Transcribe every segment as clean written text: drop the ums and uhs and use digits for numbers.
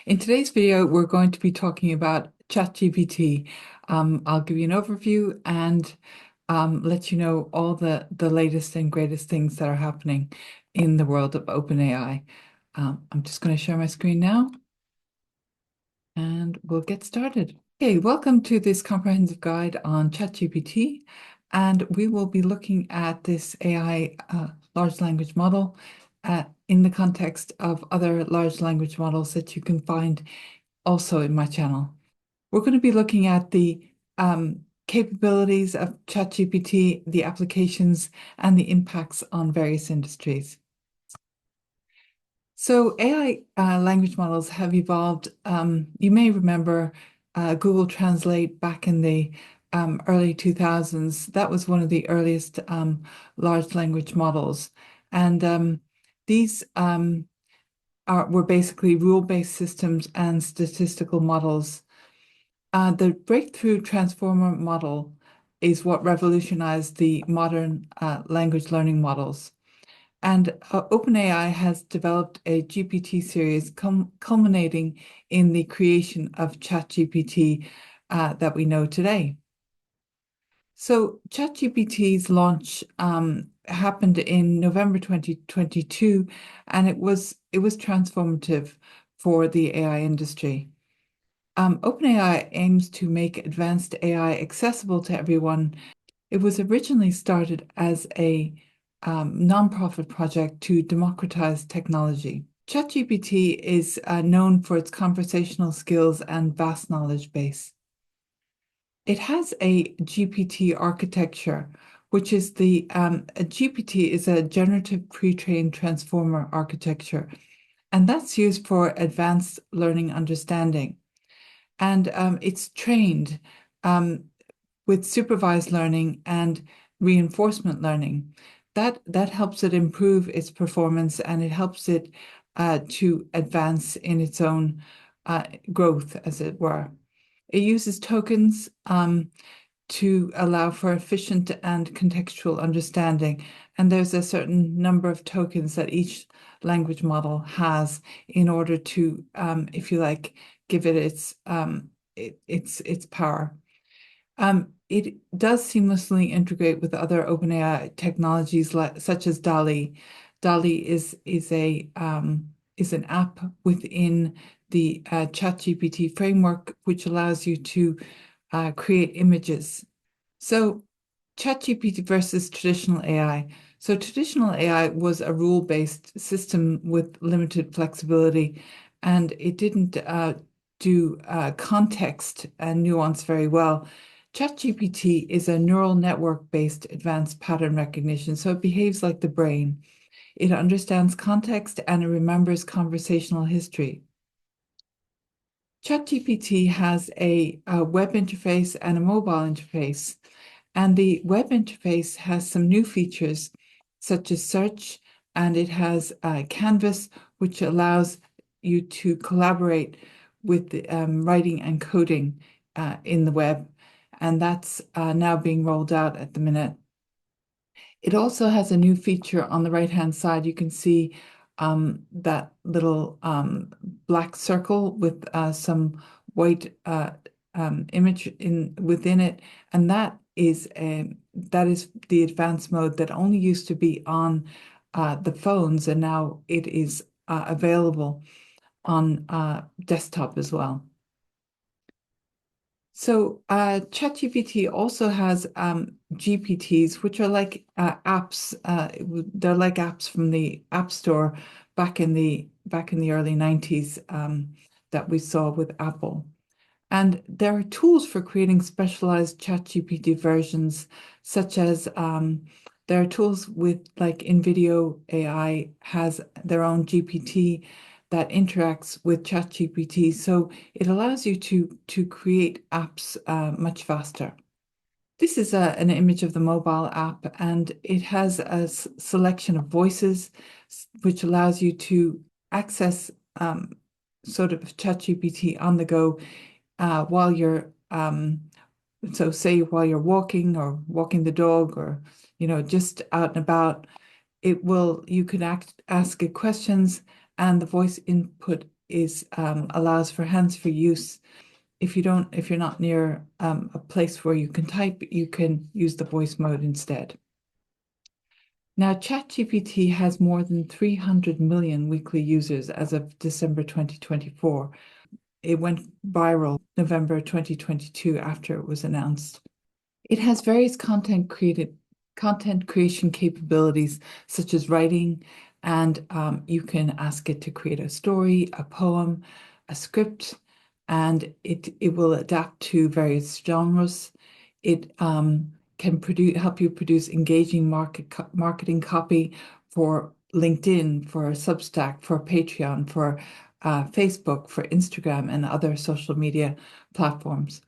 In today's video, we're going to be talking about ChatGPT. I'll give you an overview and let you know all the latest and greatest things that are happening in the world of OpenAI. I'm just going to share my screen now and we'll get started. Okay, welcome to this comprehensive guide on ChatGPT. And we will be looking at this AI large language model in the context of other large language models that you can find also in my channel. We're going to be looking at the capabilities of ChatGPT, the applications, and the impacts on various industries. So AI language models have evolved. You may remember Google Translate back in the early 2000s. That was one of the earliest large language models. And these were basically rule-based systems and statistical models. The breakthrough transformer model is what revolutionized the modern language learning models. And OpenAI has developed a GPT series culminating in the creation of ChatGPT that we know today. So ChatGPT's launch happened in November 2022, and it was transformative for the AI industry. OpenAI aims to make advanced AI accessible to everyone. It was originally started as a nonprofit project to democratize technology. ChatGPT is known for its conversational skills and vast knowledge base. It has a GPT architecture, which is a GPT is a generative pre-trained transformer architecture, and that's used for advanced learning understanding. And it's trained with supervised learning and reinforcement learning. That helps it improve its performance, and it helps it to advance in its own growth, as it were. It uses tokens to allow for efficient and contextual understanding. And there's a certain number of tokens that each language model has in order to, if you like, give it its power. It does seamlessly integrate with other OpenAI technologies such as DALL-E. DALL-E is an app within the ChatGPT framework, which allows you to create images. So ChatGPT versus traditional AI. So traditional AI was a rule-based system with limited flexibility, and it didn't do context and nuance very well. ChatGPT is a neural network-based advanced pattern recognition, so it behaves like the brain. It understands context and it remembers conversational history. ChatGPT has a web interface and a mobile interface, and the web interface has some new features such as search, and it has Canvas, which allows you to collaborate with writing and coding in the web, and that's now being rolled out at the minute. It also has a new feature on the right-hand side. You can see that little black circle with some white image within it, and that is the advanced mode that only used to be on the phones, and now it is available on desktop as well. So ChatGPT also has GPTs, which are like apps. They're like apps from the App Store back in the early 90s that we saw with Apple. And there are tools for creating specialized ChatGPT versions, such as there are tools with like InVideo AI has their own GPT that interacts with ChatGPT. So it allows you to create apps much faster. This is an image of the mobile app, and it has a selection of voices, which allows you to access sort of ChatGPT on the go while you're so say while you're walking or walking the dog, or just out and about. You can ask it questions, and the voice input allows for hands-free use. If you're not near a place where you can type, you can use the voice mode instead. Now, ChatGPT has more than 300 million weekly users as of December 2024. It went viral November 2022 after it was announced. It has various content creation capabilities, such as writing, and you can ask it to create a story, a poem, a script, and it will adapt to various genres. It can help you produce engaging marketing copy for LinkedIn, for Substack, for Patreon, for Facebook, for Instagram, and other social media platforms.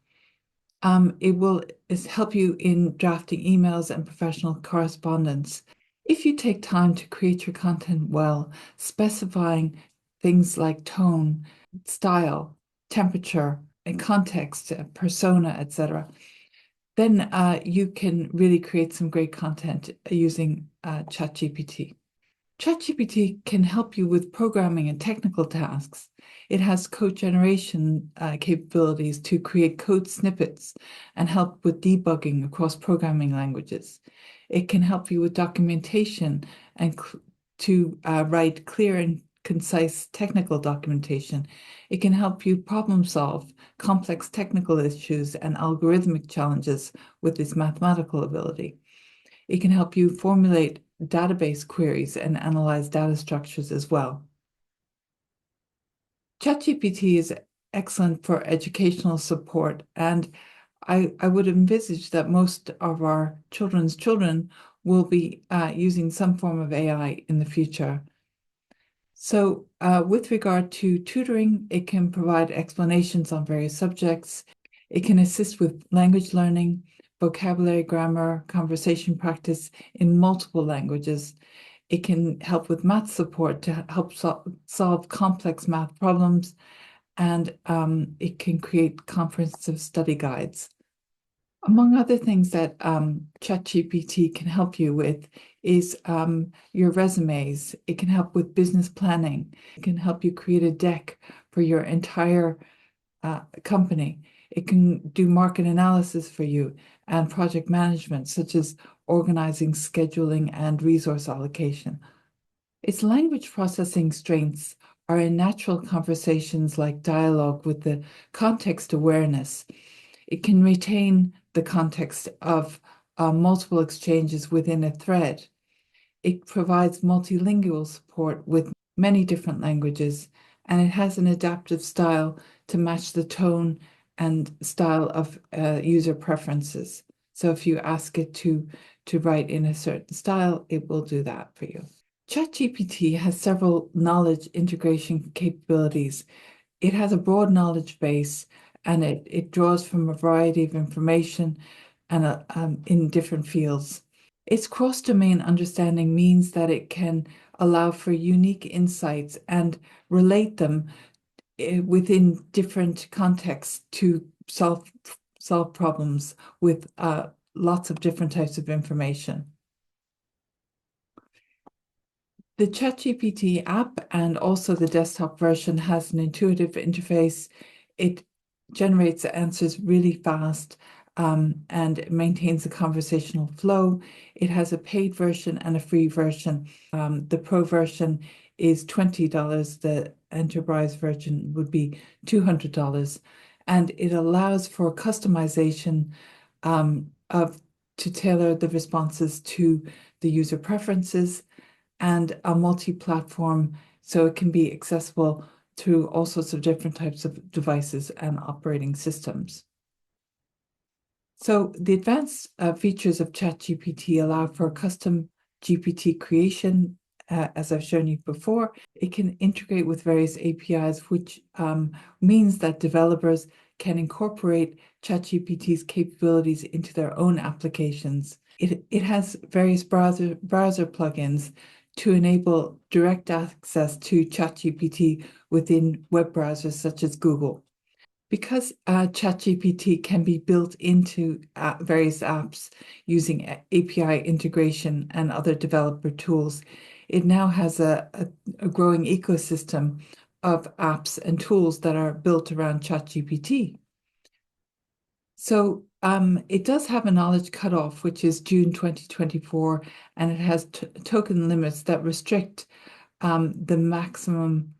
It will help you in drafting emails and professional correspondence. If you take time to create your content well, specifying things like tone, style, temperature, and context, persona, etc., then you can really create some great content using ChatGPT. ChatGPT can help you with programming and technical tasks. It has code generation capabilities to create code snippets and help with debugging across programming languages. It can help you with documentation and to write clear and concise technical documentation. It can help you problem solve complex technical issues and algorithmic challenges with its mathematical ability. It can help you formulate database queries and analyze data structures as well. ChatGPT is excellent for educational support, and I would envisage that most of our children's children will be using some form of AI in the future. So with regard to tutoring, it can provide explanations on various subjects. It can assist with language learning, vocabulary, grammar, conversation practice in multiple languages. It can help with math support to help solve complex math problems, and it can create comprehensive study guides. Among other things that ChatGPT can help you with is your resumes. It can help with business planning. It can help you create a deck for your entire company. It can do market analysis for you and project management, such as organizing, scheduling, and resource allocation. Its language processing strengths are in natural conversations like dialogue with the context awareness. It can retain the context of multiple exchanges within a thread. It provides multilingual support with many different languages, and it has an adaptive style to match the tone and style of user preferences. So if you ask it to write in a certain style, it will do that for you. ChatGPT has several knowledge integration capabilities. It has a broad knowledge base, and it draws from a variety of information and in different fields. Its cross-domain understanding means that it can allow for unique insights and relate them within different contexts to solve problems with lots of different types of information. The ChatGPT app and also the desktop version has an intuitive interface. It generates answers really fast and maintains a conversational flow. It has a paid version and a free version. The pro version is $20. The enterprise version would be $200. And it allows for customization to tailor the responses to the user preferences, and a multi-platform, so it can be accessible through all sorts of different types of devices and operating systems. So the advanced features of ChatGPT allow for custom GPT creation, as I've shown you before. It can integrate with various APIs, which means that developers can incorporate ChatGPT's capabilities into their own applications. It has various browser plugins to enable direct access to ChatGPT within web browsers such as Google. Because ChatGPT can be built into various apps using API integration and other developer tools, it now has a growing ecosystem of apps and tools that are built around ChatGPT. So it does have a knowledge cutoff, which is June 2024, and it has token limits that restrict the maximum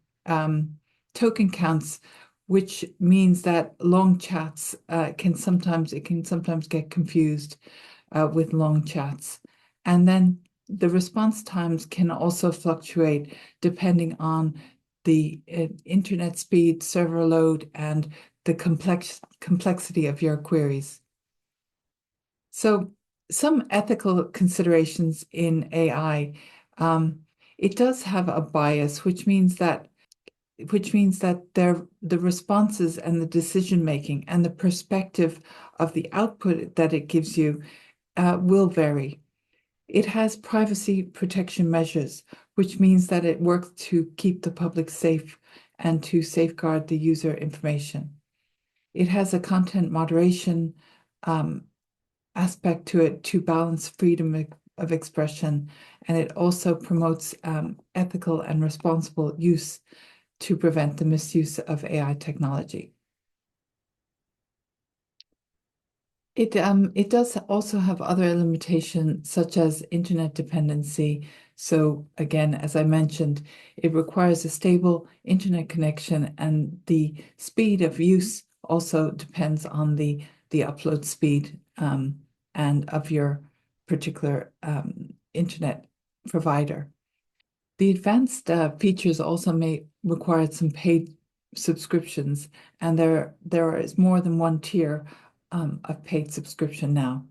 token counts, which means that long chats can sometimes get confused with long chats. And then the response times can also fluctuate depending on the internet speed, server load, and the complexity of your queries. So some ethical considerations in AI. It does have a bias, which means that the responses and the decision making and the perspective of the output that it gives you will vary. It has privacy protection measures, which means that it works to keep the public safe and to safeguard the user information. It has a content moderation um, aspect to it to balance freedom of expression, and it also promotes ethical and responsible use to prevent the misuse of AI technology. It does also have other limitations such as internet dependency. So again, as I mentioned, it requires a stable internet connection, and the speed of use also depends on the upload speed and of your particular internet provider. The advanced features also may require some paid subscriptions, and there is more than one tier of paid subscription now.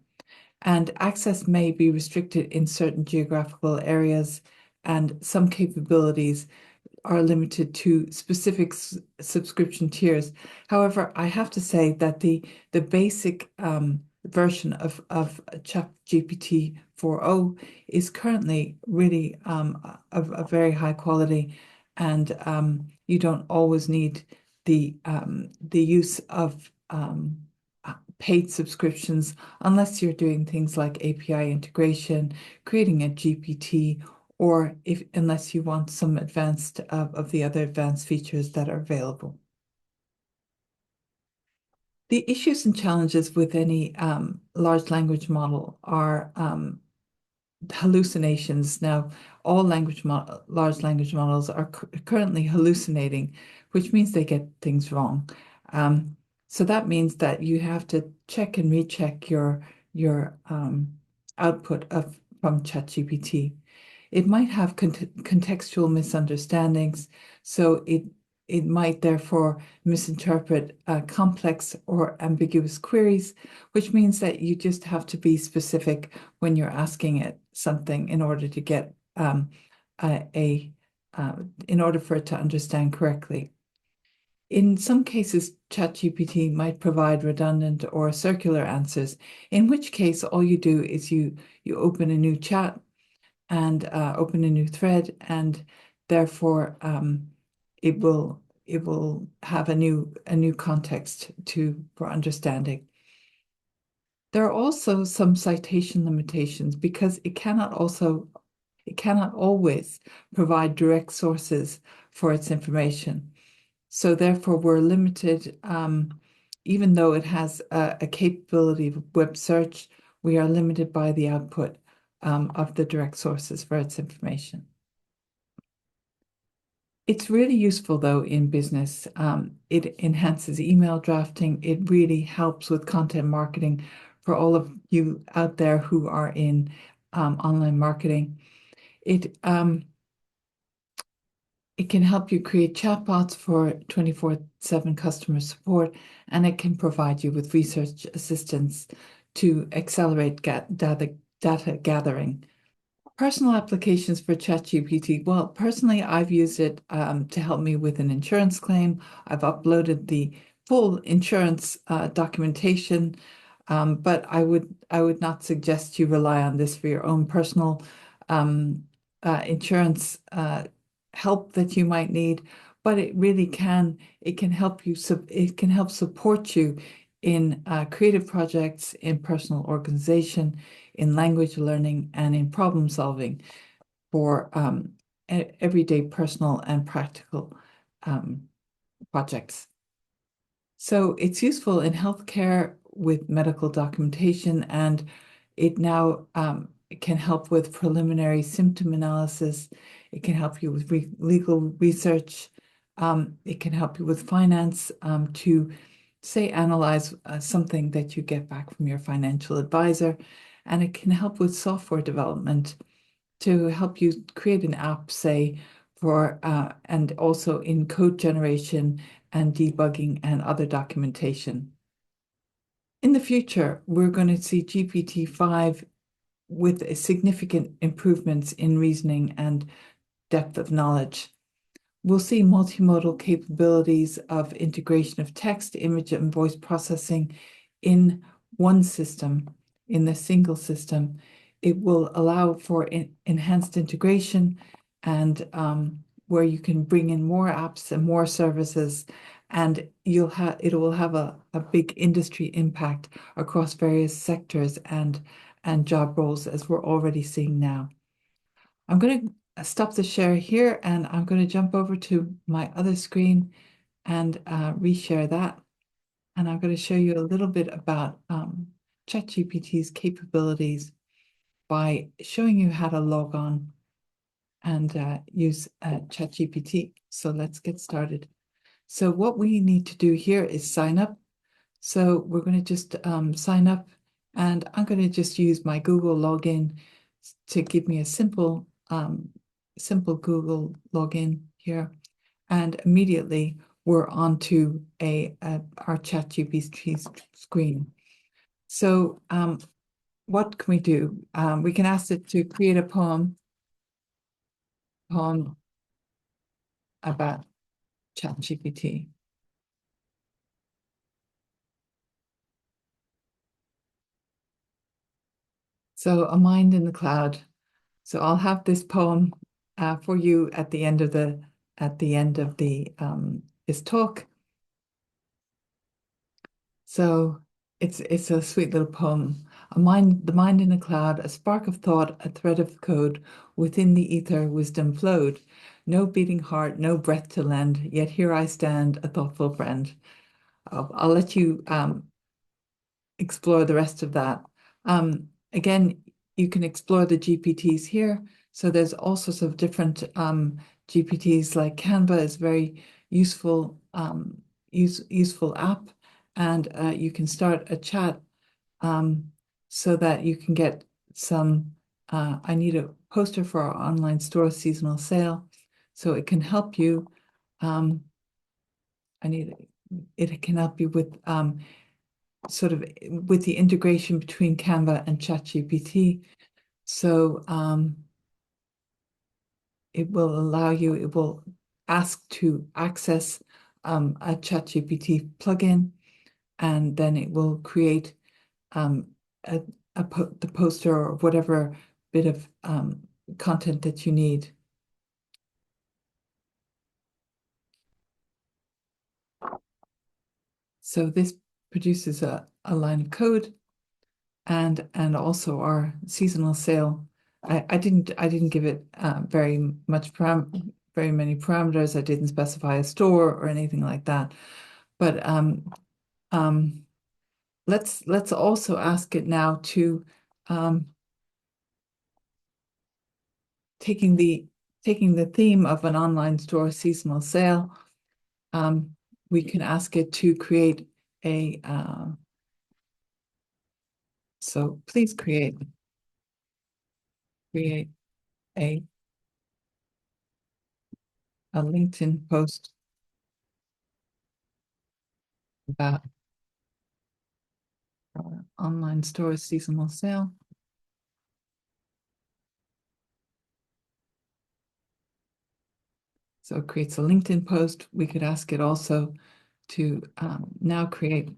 And access may be restricted in certain geographical areas, and some capabilities are limited to specific subscription tiers. However, I have to say that the basic version of ChatGPT 4.0 is currently really of a very high quality, and you don't always need the use of paid subscriptions unless you're doing things like API integration, creating a GPT, or unless you want some advanced of the other advanced features that are available. The issues and challenges with any large language model are hallucinations. Now, all large language models are currently hallucinating, which means they get things wrong. So that means that you have to check and recheck your output from ChatGPT. It might have contextual misunderstandings, so it might therefore misinterpret complex or ambiguous queries, which means that you just have to be specific when you're asking it something in order to get in order for it to understand correctly. In some cases, ChatGPT might provide redundant or circular answers, in which case all you do is you open a new chat and open a new thread, and therefore it will have a new context for understanding. There are also some citation limitations because it cannot always provide direct sources for its information. So therefore, we're limited, even though it has a capability of web search, we are limited by the output of the direct sources for its information. It's really useful, though, in business. It enhances email drafting. It really helps with content marketing for all of you out there who are in online marketing. It can help you create chatbots for 24/7 customer support, and it can provide you with research assistance to accelerate data gathering. Personal applications for ChatGPT. Well, personally, I've used it to help me with an insurance claim. I've uploaded the full insurance documentation, but I would not suggest you rely on this for your own personal insurance help that you might need. But it can help you. It can help support you in creative projects, in personal organization, in language learning, and in problem solving for everyday personal and practical projects. So it's useful in healthcare with medical documentation, and it now it can help with preliminary symptom analysis. It can help you with legal research. It can help you with finance to, say, analyze something that you get back from your financial advisor. And it can help with software development to help you create an app, say, for and also in code generation and debugging and other documentation. In the future, we're going to see GPT-5 with significant improvements in reasoning and depth of knowledge. We'll see multimodal capabilities of integration of text, image, and voice processing in one system, in the single system. It will allow for enhanced integration and where you can bring in more apps and more services, and it will have a big industry impact across various sectors and job roles, as we're already seeing now. I'm going to stop the share here, and I'm going to jump over to my other screen and reshare that. And I'm going to show you a little bit about ChatGPT's capabilities by showing you how to log on and use ChatGPT. So let's get started. So what we need to do here is sign up. So we're going to just sign up, and I'm going to just use my Google login to give me a simple Google login here. And immediately we're onto our ChatGPT screen. So what can we do? We can ask it to create a poem about ChatGPT. So a mind in the cloud. So I'll have this poem for you at the end of the this talk. So it's a sweet little poem. The mind in a cloud, a spark of thought, a thread of code. Within the ether, wisdom flowed. No beating heart, no breath to lend. Yet here I stand, a thoughtful friend. I'll let you explore the rest of that. Again, you can explore the GPTs here. So there's all sorts of different GPTs, like Canva is very useful, useful app, and you can start a chat so that you can get some. I need a poster for our online store seasonal sale, so it can help you. It can help you with sort of with the integration between Canva and ChatGPT. So it will ask to access a ChatGPT plugin, and then it will create the poster or whatever bit of content that you need. So this produces a line of code and also our seasonal sale. I didn't give it very many parameters. I didn't specify a store or anything like that. But let's also ask it now to taking the theme of an online store seasonal sale. We can ask it to create a so please create a LinkedIn post about online store seasonal sale. So it creates a LinkedIn post. We could ask it also to now create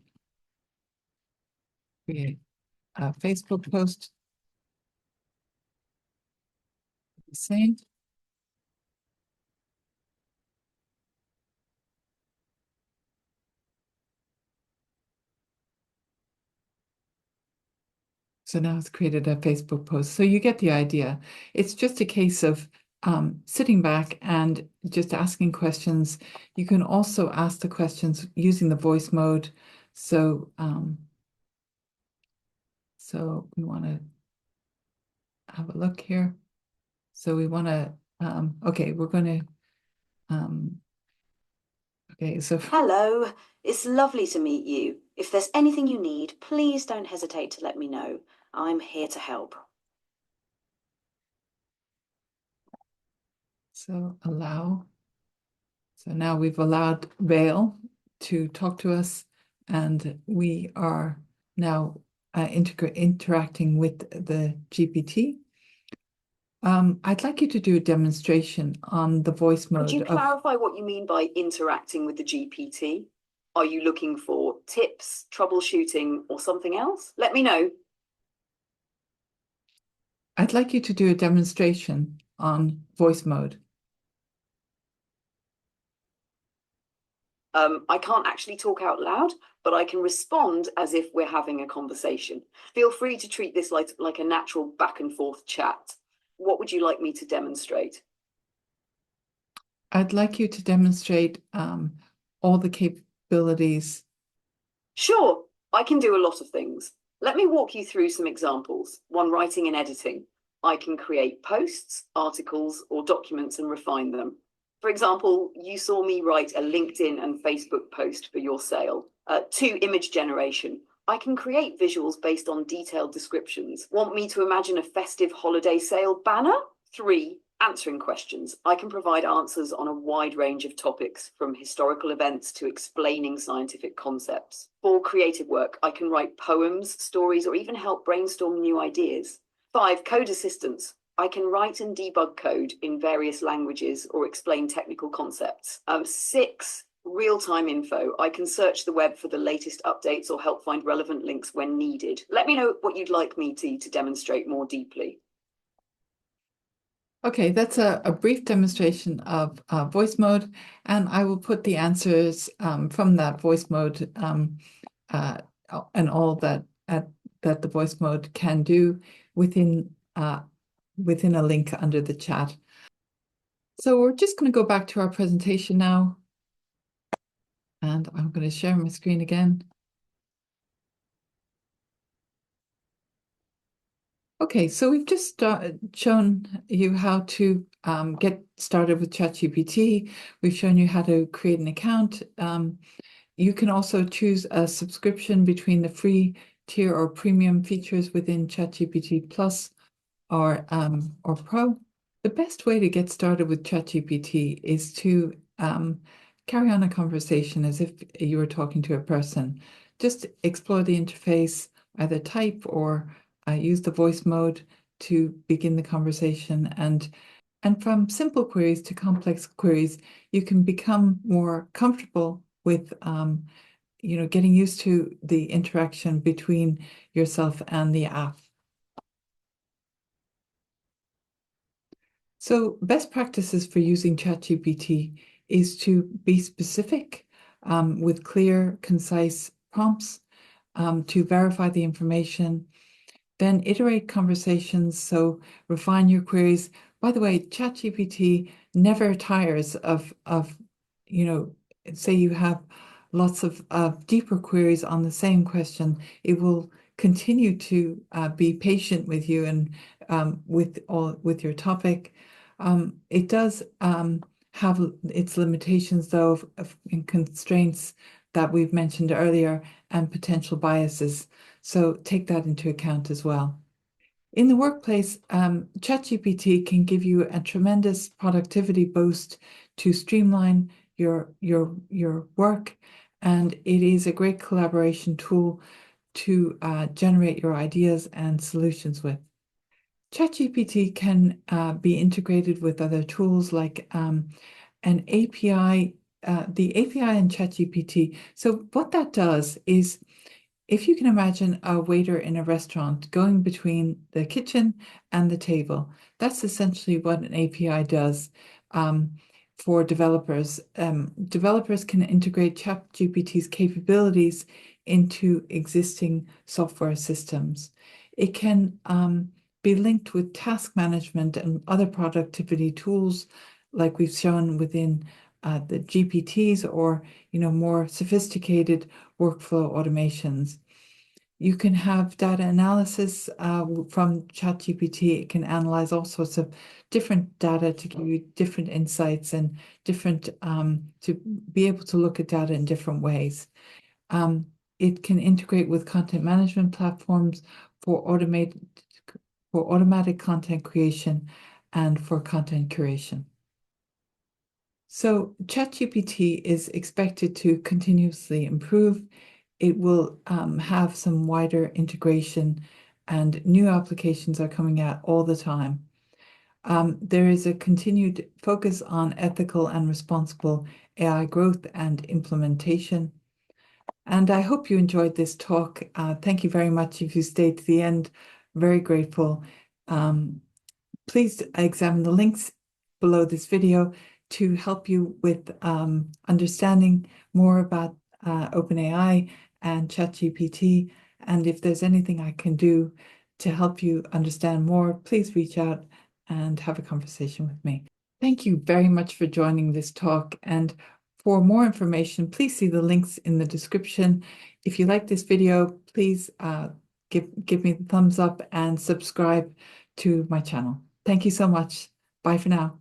a Facebook post. The same. So now it's created a Facebook post. So you get the idea. It's just a case of sitting back and just asking questions. You can also ask the questions using the voice mode. So we want to have a look here. So we want to, okay, we're going to, okay, so Hello, it's lovely to meet you. If there's anything you need, please don't hesitate to let me know. I'm here to help. so allow. So now we've allowed Vale to talk to us, and we are now interacting with the GPT. I'd like you to do a demonstration on the voice Could mode you of. clarify what you mean by interacting with the GPT? Are you looking for tips, troubleshooting, or something else? Let me know. I'd like you to do a demonstration on voice mode. I can't actually talk out loud, but I can respond as if we're having a conversation. Feel free to treat this like a natural back and forth chat. What would you like me to demonstrate? I'd like you to demonstrate all the capabilities. Sure, I can do a lot of things. Let me walk you through some examples. One, writing and editing. I can create posts, articles, or documents and refine them. For example, you saw me write a LinkedIn and Facebook post for your sale. Two, image generation. I can create visuals based on detailed descriptions. Want me to imagine a festive holiday sale banner? Three, answering questions. I can provide answers on a wide range of topics, from historical events to explaining scientific concepts. For creative work, I can write poems, stories, or even help brainstorm new ideas. Five, code assistance. I can write and debug code in various languages or explain technical concepts. Six, real-time info. I can search the web for the latest updates or help find relevant links when needed. Let me know what you'd like me to demonstrate more deeply. Okay, that's a brief demonstration of voice mode, and I will put the answers from that voice mode uh, and all that the voice mode can do within within a link under the chat. So we're just going to go back to our presentation now, and I'm going to share my screen again. Okay, so we've just shown you how to get started with ChatGPT. We've shown you how to create an account. You can also choose a subscription between the free tier or premium features within ChatGPT Plus or Pro. The best way to get started with ChatGPT is to carry on a conversation as if you were talking to a person. Just explore the interface, either type or use the voice mode to begin the conversation. And from simple queries to complex queries, you can become more comfortable with getting used to the interaction between yourself and the app. So best practices for using ChatGPT is to be specific with clear, concise prompts to verify the information, then iterate conversations, so refine your queries. By the way, ChatGPT never tires of say you have lots of deeper queries on the same question, it will continue to be patient with you and with your topic. It does have its limitations, though, and constraints that we've mentioned earlier, and potential biases. So take that into account as well. In the workplace, ChatGPT can give you a tremendous productivity boost to streamline your work, and it is a great collaboration tool to generate your ideas and solutions with. ChatGPT can be integrated with other tools like an API, the API in ChatGPT. So what that does is, if you can imagine a waiter in a restaurant going between the kitchen and the table, that's essentially what an API does for developers. Developers can integrate ChatGPT's capabilities into existing software systems. It can be linked with task management and other productivity tools, like we've shown within the GPTs, or more sophisticated workflow automations. You can have data analysis from ChatGPT. It can analyze all sorts of different data to give you different insights and different to be able to look at data in different ways. It can integrate with content management platforms for automatic content creation and for content curation. So ChatGPT is expected to continuously improve. It will have some wider integration, and new applications are coming out all the time. There is a continued focus on ethical and responsible AI growth and implementation. And I hope you enjoyed this talk. Thank you very much if you stayed to the end. Very grateful. Please examine the links below this video to help you with understanding more about OpenAI and ChatGPT. And if there's anything I can do to help you understand more, please reach out and have a conversation with me. Thank you very much for joining this talk. And for more information, please see the links in the description. If you like this video, please give me the thumbs up and subscribe to my channel. Thank you so much. Bye for now.